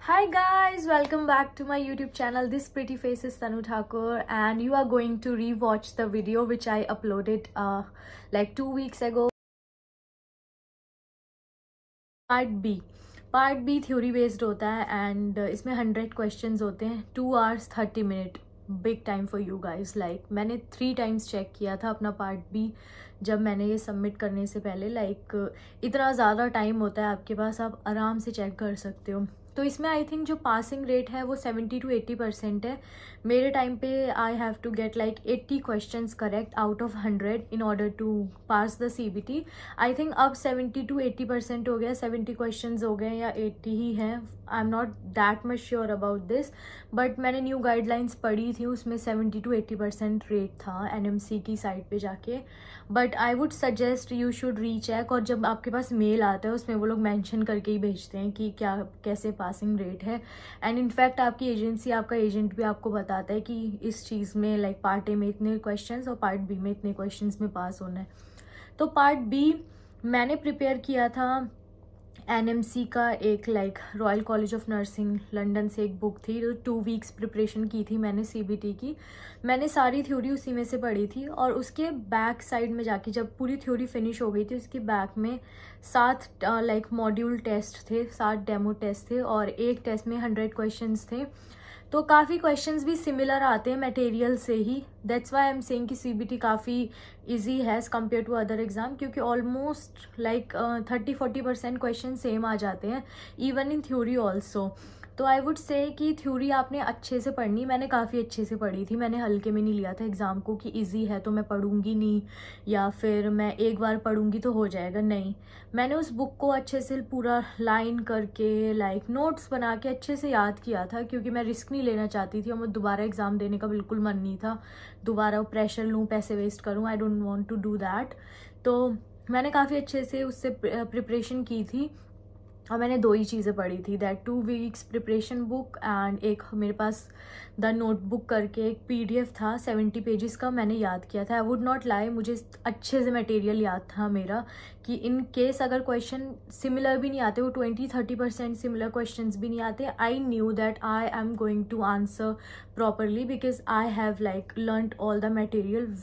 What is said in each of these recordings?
Hi guys, welcome back to my YouTube channel. This pretty face is Tanu Thakur and you are going to rewatch the video which I uploaded like 2 weeks ago. Part B theory based होता है and इसमें 100 questions होते हैं, 2 hours 30 minute. Big time for you guys. Like मैंने 3 times check किया था अपना part B जब मैंने ये सबमिट करने से पहले. लाइक इतना ज़्यादा टाइम होता है आपके पास, आप आराम से चेक कर सकते हो. तो इसमें आई थिंक जो पासिंग रेट है वो 70 to 80% है. मेरे टाइम पे I have to get like 80 questions correct out of 100 in order to pass the CBT. I think अब 70 to 80% हो गया, 70 क्वेश्चंस हो गए या 80 ही हैं. I am not that much sure about this, but मैंने न्यू गाइडलाइंस पढ़ी थी, उसमें 70 to 80% रेट था NMC की साइट पे जाके. But I would suggest you should recheck. और जब आपके पास मेल आता है उसमें वो लोग मेंशन करके ही भेजते हैं कि क्या कैसे पासिंग रेट है. एंड इनफैक्ट आपकी एजेंसी, आपका एजेंट भी आपको बताता है कि इस चीज़ में लाइक पार्ट ए में इतने क्वेश्चंस और पार्ट बी में इतने क्वेश्चंस में पास होना है. तो पार्ट बी मैंने प्रिपेयर किया था NMC का एक like royal college of nursing London से एक बुक थी, 2 weeks प्रिपरेशन की थी मैंने CBT की. मैंने सारी थ्योरी उसी में से पढ़ी थी और उसके बैक साइड में जाके जब पूरी थ्योरी फिनिश हो गई थी उसके बैक में 7 लाइक मॉड्यूल टेस्ट थे, 7 डेमो टेस्ट थे और एक टेस्ट में 100 क्वेश्चंस थे. तो काफ़ी क्वेश्चंस भी सिमिलर आते हैं मटेरियल से ही. That's why I am saying कि CBT काफ़ी इजी है as compare to other exam, क्योंकि ऑलमोस्ट लाइक 30-40% क्वेश्चन सेम आ जाते हैं इवन इन थ्योरी ऑल्सो. तो आई वुड से कि थ्योरी आपने अच्छे से पढ़नी. मैंने काफ़ी अच्छे से पढ़ी थी, मैंने हल्के में नहीं लिया था एग्ज़ाम को कि इजी है तो मैं पढ़ूंगी नहीं या फिर मैं एक बार पढ़ूंगी तो हो जाएगा. नहीं, मैंने उस बुक को अच्छे से पूरा लाइन करके लाइक नोट्स बना के अच्छे से याद किया था, क्योंकि मैं रिस्क नहीं लेना चाहती थी और मैं दोबारा एग्ज़ाम देने का बिल्कुल मन नहीं था. दोबारा प्रेशर लूँ, पैसे वेस्ट करूँ, I don't want to do that. तो मैंने काफ़ी अच्छे से उससे प्रिपरेशन की थी और मैंने 2 ही चीज़ें पढ़ी थी, that 2 weeks preparation book and एक मेरे पास द नोटबुक करके एक PDF था 70 पेजेस का, मैंने याद किया था. आई वुड नॉट लाई, मुझे अच्छे से मटेरियल याद था मेरा कि इन केस अगर क्वेश्चन सिमिलर भी नहीं आते, वो 20-30% सिमिलर क्वेश्चंस भी नहीं आते, I knew that I am going to answer properly because I have like learned all the material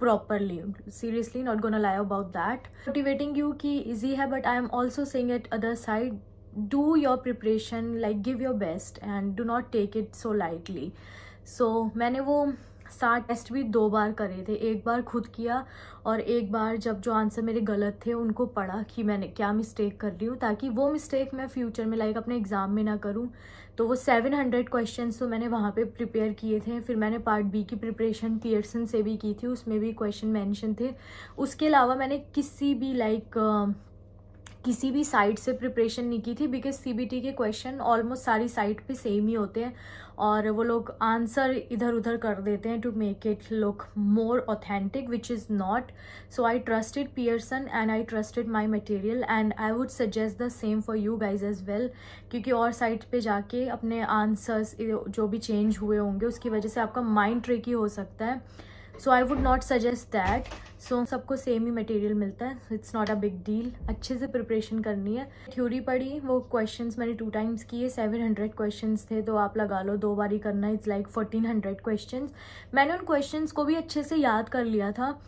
properly. Seriously, not gonna lie about that. Motivating you कि easy है, but I am also saying at other side, do your preparation, like give your best and do not take it so lightly. So मैंने वो 7 test भी 2 बार करे थे. एक बार खुद किया और एक बार जब जो आंसर मेरे गलत थे उनको पढ़ा कि मैंने क्या मिस्टेक कर रही हूँ, ताकि वो मिस्टेक मैं फ्यूचर में लाइक अपने एग्ज़ाम में ना करूँ. तो वो 700 क्वेश्चंस तो मैंने वहाँ पे प्रिपेयर किए थे. फिर मैंने पार्ट बी की प्रिपरेशन पियर्सन से भी की थी, उसमें भी क्वेश्चन मेंशन थे. उसके अलावा मैंने किसी भी साइट से प्रिपरेशन नहीं की थी, बिकॉज CBT के क्वेश्चन ऑलमोस्ट सारी साइट पे सेम ही होते हैं और वो लोग आंसर इधर उधर कर देते हैं to make it look more authentic, which is not. So I trusted Pearson and I trusted my material and I would suggest the same for you guys as well, क्योंकि और साइट पे जाके अपने आंसर्स जो भी change हुए होंगे उसकी वजह से आपका माइंड ट्रिकी हो सकता है. So I would not suggest that. So सबको सेम ही मटेरियल मिलता है, it's not a big deal. अच्छे से प्रिपरेशन करनी है. थ्योरी पढ़ी, वो क्वेश्चंस मैंने 2 times किए, 700 क्वेश्चंस थे, तो आप लगा लो 2 बार ही करना, इट्स लाइक 1400 क्वेश्चंस. मैंने उन क्वेश्चंस को भी अच्छे से याद कर लिया था.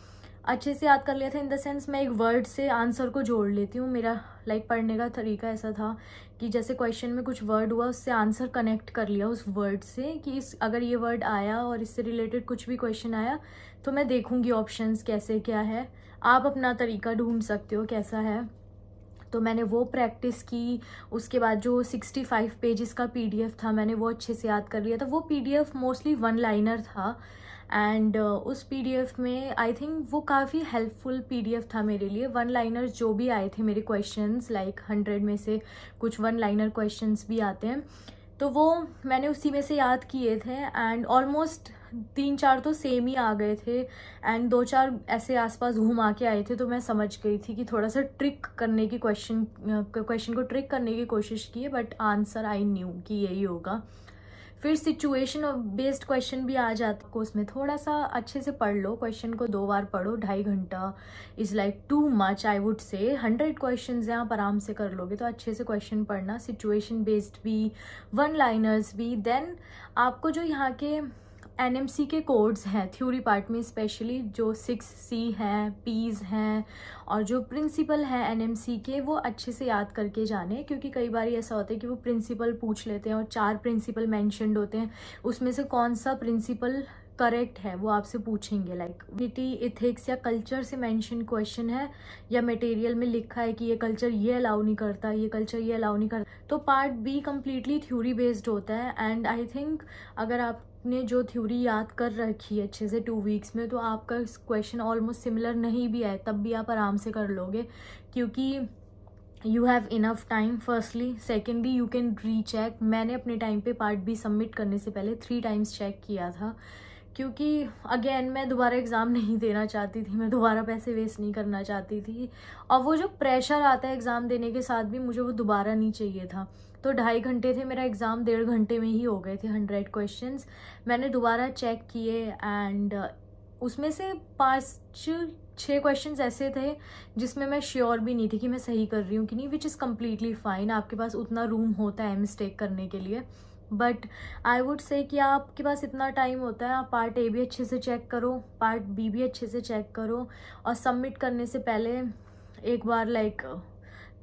इन द सेंस मैं एक वर्ड से आंसर को जोड़ लेती हूँ. मेरा लाइक पढ़ने का तरीका ऐसा था कि जैसे क्वेश्चन में कुछ वर्ड हुआ उससे आंसर कनेक्ट कर लिया उस वर्ड से कि अगर ये वर्ड आया और इससे रिलेटेड कुछ भी क्वेश्चन आया तो मैं देखूंगी ऑप्शंस कैसे क्या है. आप अपना तरीका ढूंढ सकते हो कैसा है. तो मैंने वो प्रैक्टिस की. उसके बाद जो 65 पेजेस का PDF था मैंने वो अच्छे से याद कर लिया था. वो PDF मोस्टली 1-liner था एंड उस PDF में आई थिंक वो काफ़ी हेल्पफुल PDF था मेरे लिए. 1-liner जो भी आए थे मेरे क्वेश्चंस, लाइक 100 में से कुछ 1-liner क्वेश्चंस भी आते हैं, तो वो मैंने उसी में से याद किए थे एंड ऑलमोस्ट 3-4 तो सेम ही आ गए थे एंड 2-4 ऐसे आसपास घुमा के आए थे. तो मैं समझ गई थी कि थोड़ा सा ट्रिक करने की क्वेश्चन को ट्रिक करने की कोशिश की है, बट आंसर आई न्यू कि यही होगा. फिर सिचुएशन बेस्ड क्वेश्चन भी आ जाता है उसमें, थोड़ा सा अच्छे से पढ़ लो, क्वेश्चन को 2 बार पढ़ो, 2.5 घंटा is like too much I would say. 100 question हैं, आप आराम से कर लोगे, तो अच्छे से क्वेश्चन पढ़ना, सिचुएशन बेस्ड भी, वन लाइनर्स भी। देन आपको जो यहाँ के एनएमसी के कोड्स हैं थ्योरी पार्ट में, स्पेशली जो 6C हैं, पीज हैं और जो प्रिंसिपल हैं एनएमसी के, वो अच्छे से याद करके जाने, क्योंकि कई बार ऐसा होता है कि वो प्रिंसिपल पूछ लेते हैं और 4 प्रिंसिपल मेंशन्ड होते हैं, उसमें से कौन सा प्रिंसिपल करेक्ट है वो आपसे पूछेंगे। लाइक डिटी, इथिक्स या कल्चर से मेंशन क्वेश्चन है, या मटेरियल में लिखा है कि ये कल्चर ये अलाउ नहीं करता, ये कल्चर ये अलाउ नहीं करता, तो part be completely theory based होता है। एंड आई थिंक अगर आपने जो थ्योरी याद कर रखी है अच्छे से 2 वीक्स में, तो आपका क्वेश्चन ऑलमोस्ट सिमिलर नहीं भी आए तब भी आप आराम से कर लोगे, क्योंकि you have enough time firstly. Secondly you can recheck. मैंने अपने टाइम पे पार्ट बी सबमिट करने से पहले 3 टाइम्स चेक किया था, क्योंकि अगेन मैं दोबारा एग्ज़ाम नहीं देना चाहती थी, मैं दोबारा पैसे वेस्ट नहीं करना चाहती थी, और वो जो प्रेशर आता है एग्ज़ाम देने के साथ भी, मुझे वो दोबारा नहीं चाहिए था। तो 2.5 घंटे थे, मेरा एग्ज़ाम 1.5 घंटे में ही हो गए थे। 100 क्वेश्चंस मैंने दोबारा चेक किए, एंड उसमें से 5-6 क्वेश्चंस ऐसे थे जिसमें मैं श्योर भी नहीं थी कि मैं सही कर रही हूँ कि नहीं, विच इज़ कम्प्लीटली फाइन। आपके पास उतना रूम होता है मिस्टेक करने के लिए, बट आई वुड से कि आपके पास इतना टाइम होता है, आप पार्ट ए भी अच्छे से चेक करो, पार्ट बी भी अच्छे से चेक करो, और सबमिट करने से पहले एक बार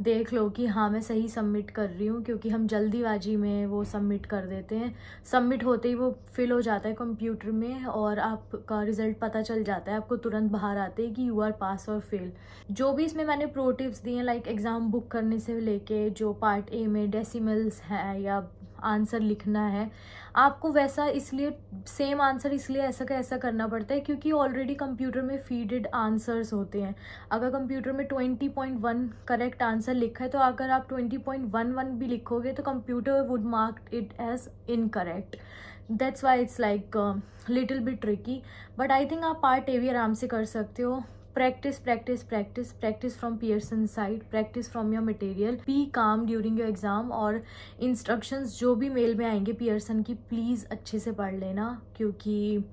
देख लो कि हाँ मैं सही सबमिट कर रही हूँ, क्योंकि हम जल्दीबाजी में वो सबमिट कर देते हैं। सबमिट होते ही वो फिल हो जाता है कंप्यूटर में और आपका रिजल्ट पता चल जाता है, आपको तुरंत बाहर आते हैं कि यू आर पास और फेल। जो भी इसमें मैंने प्रो टिप्स दिए हैं, लाइक एग्ज़ाम बुक करने से लेके जो पार्ट ए में डेसिमल्स है या आंसर लिखना है, आपको वैसा इसलिए सेम आंसर इसलिए ऐसा का ऐसा करना पड़ता है क्योंकि ऑलरेडी कंप्यूटर में फीडेड आंसर्स होते हैं। अगर कंप्यूटर में 20.1 करेक्ट आंसर लिखा है, तो अगर आप 20.11 भी लिखोगे तो computer would mark it as incorrect. That's why it's like little bit tricky, but I think आप पार्ट ए भी आराम से कर सकते हो। Practice practice practice practice from Pearson side, practice from your material, be calm during your exam, और instructions जो भी मेल में आएंगे पियर्सन की, प्लीज़ अच्छे से पढ़ लेना, क्योंकि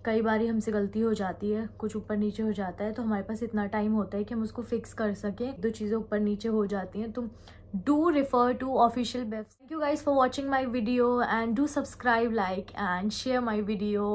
कई बार हमसे गलती हो जाती है, कुछ ऊपर नीचे हो जाता है, तो हमारे पास इतना टाइम होता है कि हम उसको फिक्स कर सकें। 2 चीज़ें ऊपर नीचे हो जाती हैं, तो do refer to official website. Thank you guys for watching my video, and do subscribe, like and share my video.